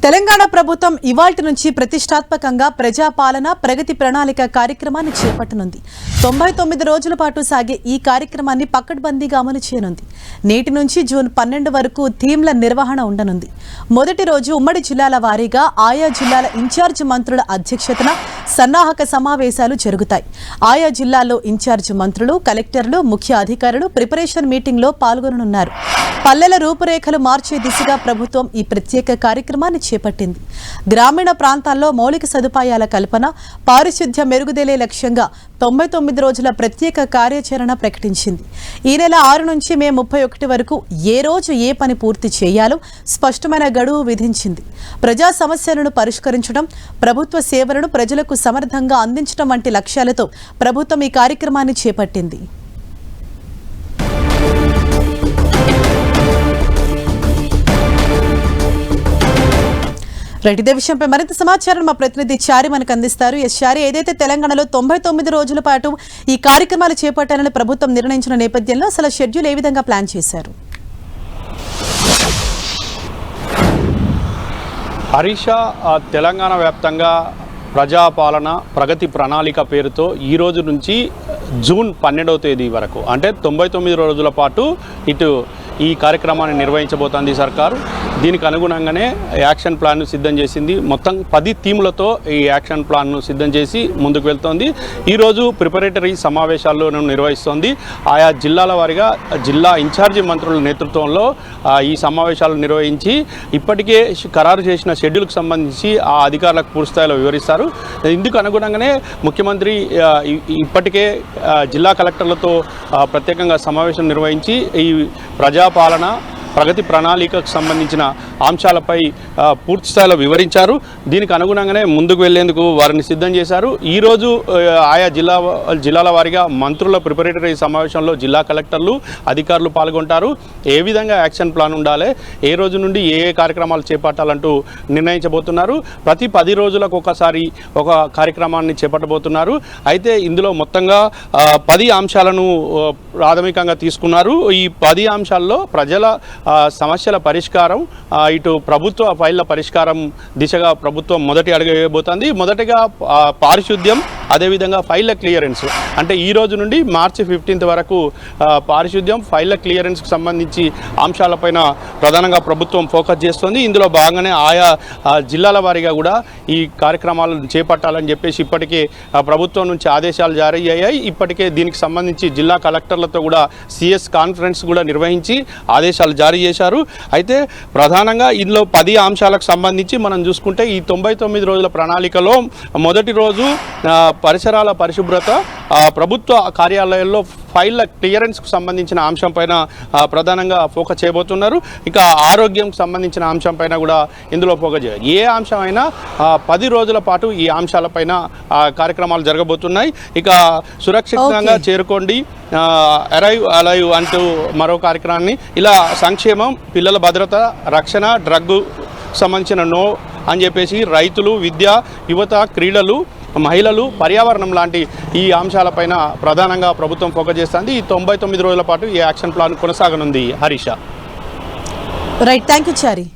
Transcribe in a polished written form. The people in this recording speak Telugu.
తెలంగాణ ప్రభుత్వం ఇవాల్టి నుంచి ప్రతిష్టాత్మకంగా ప్రజాపాలన ప్రగతి ప్రణాళిక కార్యక్రమాన్ని చేపట్టనుంది. 99 రోజుల పాటు సాగే ఈ కార్యక్రమాన్ని పకడ్బందీగా అమలు చేయనుంది. నేటి నుంచి జూన్ 12 వరకు థీమ్ల నిర్వహణ ఉండనుంది. మొదటి రోజు ఉమ్మడి జిల్లాల వారీగా ఆయా జిల్లాల ఇన్ఛార్జ్ మంత్రుల అధ్యక్షతన సన్నాహక సమావేశాలు జరుగుతాయి. ఆయా జిల్లాల్లో ఇన్ఛార్జ్ మంత్రులు, కలెక్టర్లు, ముఖ్య అధికారులు ప్రిపరేషన్ మీటింగ్లో పాల్గొననున్నారు. పల్లెల రూపురేఖలు మార్చే దిశగా ప్రభుత్వం ఈ ప్రత్యేక కార్యక్రమాన్ని చేపట్టింది. గ్రామీణ ప్రాంతాల్లో మౌలిక సదుపాయాల కల్పన, పారిశుద్ధ్య మెరుగుదలే లక్ష్యంగా 99 రోజుల ప్రత్యేక కార్యాచరణ ప్రకటించింది. ఈ నెల 6 నుంచి మే 31 వరకు ఏ రోజు ఏ పని పూర్తి చేయాలో స్పష్టమైన గడువు విధించింది. ప్రజా సమస్యలను పరిష్కరించడం, ప్రభుత్వ సేవలను ప్రజలకు సమర్థంగా అందించడం వంటి లక్ష్యాలతో ప్రభుత్వం ఈ కార్యక్రమాన్ని చేపట్టింది. ఇదే విషయంపై మరింత సమాచారం మా ప్రతినిధి చారి మనకు అందిస్తారు. చారి, ఏదైతే తెలంగాణలో 99 రోజుల పాటు ఈ కార్యక్రమాలు చేపట్టాలని ప్రభుత్వం నిర్ణయించిన నేపథ్యంలో అసలు షెడ్యూల్ ఏ విధంగా ప్లాన్ చేశారు? హరీష, తెలంగాణ వ్యాప్తంగా ప్రజాపాలన ప్రగతి ప్రణాళిక పేరుతో ఈ రోజు నుంచి జూన్ 12వ తేదీ వరకు అంటే 99 రోజుల పాటు ఇటు ఈ కార్యక్రమాన్ని నిర్వహించబోతోంది సర్కారు. దీనికి అనుగుణంగానే యాక్షన్ ప్లాన్ను సిద్ధం చేసింది. మొత్తం 10 థీమ్లతో ఈ యాక్షన్ ప్లాన్ను సిద్ధం చేసి ముందుకు వెళ్తోంది. ఈరోజు ప్రిపరేటరీ సమావేశాలను నిర్వహిస్తోంది. ఆయా జిల్లాల వారీగా జిల్లా ఇన్ఛార్జి మంత్రుల నేతృత్వంలో ఈ సమావేశాలు నిర్వహించి ఇప్పటికే ఖరారు చేసిన షెడ్యూల్కి సంబంధించి ఆ అధికారులకు పూర్తిస్థాయిలో వివరిస్తారు. ఇందుకు అనుగుణంగానే ముఖ్యమంత్రి ఇప్పటికే జిల్లా కలెక్టర్లతో ప్రత్యేకంగా సమావేశం నిర్వహించి ఈ ప్రజాపాలన ప్రగతి ప్రణాళికకు సంబంధించిన అంశాలపై పూర్తి స్థాయిలో వివరించారు. దీనికి అనుగుణంగానే ముందుకు వెళ్లేందుకు వారిని సిద్ధం చేశారు. ఈరోజు ఆయా జిల్లాల వారీగా మంత్రుల ప్రిపరేటరీ సమావేశంలో జిల్లా కలెక్టర్లు, అధికారులు పాల్గొంటారు. ఏ విధంగా యాక్షన్ ప్లాన్ ఉండాలి, ఏ రోజు నుండి ఏ కార్యక్రమాలు చేపట్టాలంటూ నిర్ణయించబోతున్నారు. ప్రతి 10 రోజులకు ఒకసారి ఒక కార్యక్రమాన్ని చేపట్టబోతున్నారు. అయితే ఇందులో మొత్తంగా 10 అంశాలను ప్రాథమికంగా తీసుకున్నారు. ఈ 10 అంశాల్లో ప్రజల సమస్యల పరిష్కారం, ఇటు ప్రభుత్వ ఫైళ్ల పరిష్కారం దిశగా ప్రభుత్వం మొదటి అడుగు వేయబోతోంది. మొదటిగా పారిశుద్ధ్యం, అదేవిధంగా ఫైళ్ల క్లియరెన్స్. అంటే ఈ రోజు నుండి మార్చి 15 వరకు పారిశుద్ధ్యం, ఫైళ్ల క్లియరెన్స్కి సంబంధించి అంశాలపైన ప్రధానంగా ప్రభుత్వం ఫోకస్ చేస్తుంది. ఇందులో భాగంగానే ఆయా జిల్లాల వారీగా కూడా ఈ కార్యక్రమాలను చేపట్టాలని చెప్పేసి ఇప్పటికే ప్రభుత్వం నుంచి ఆదేశాలు జారీ అయ్యాయి. ఇప్పటికే దీనికి సంబంధించి జిల్లా కలెక్టర్లతో కూడా సిఎస్ కాన్ఫరెన్స్ కూడా నిర్వహించి ఆదేశాలు జారీ చేశారు. అయితే ప్రధానంగా ఇందులో 10 అంశాలకు సంబంధించి మనం చూసుకుంటే ఈ 99 రోజుల ప్రణాళికలో మొదటి రోజు పరిసరాల పరిశుభ్రత, ప్రభుత్వ కార్యాలయాల్లో ఫైళ్ల క్లియరెన్స్కు సంబంధించిన అంశం పైన ప్రధానంగా ఫోకస్ చేయబోతున్నారు. ఇక ఆరోగ్యంకు సంబంధించిన అంశం పైన కూడా ఇందులో ఫోకస్ చేయాలి. ఏ అంశం అయినా 10 రోజుల పాటు ఈ అంశాలపైన కార్యక్రమాలు జరగబోతున్నాయి. ఇక సురక్షితంగా చేరుకోండి, అరైవ్ అలైవ్ అంటూ మరో కార్యక్రమాన్ని, ఇలా సంక్షేమం, పిల్లల భద్రత, రక్షణ, డ్రగ్గు సంబంధించిన నో అని చెప్పేసి, రైతులు, విద్య, యువత, క్రీడలు, మహిళలు, పర్యావరణం లాంటి ఈ అంశాలపైన ప్రధానంగా ప్రభుత్వం ఫోకస్ చేస్తుంది. ఈ 99 రోజుల పాటు ఈ యాక్షన్ ప్లాన్ కొనసాగనుంది. Harish. Right, thank you Chari.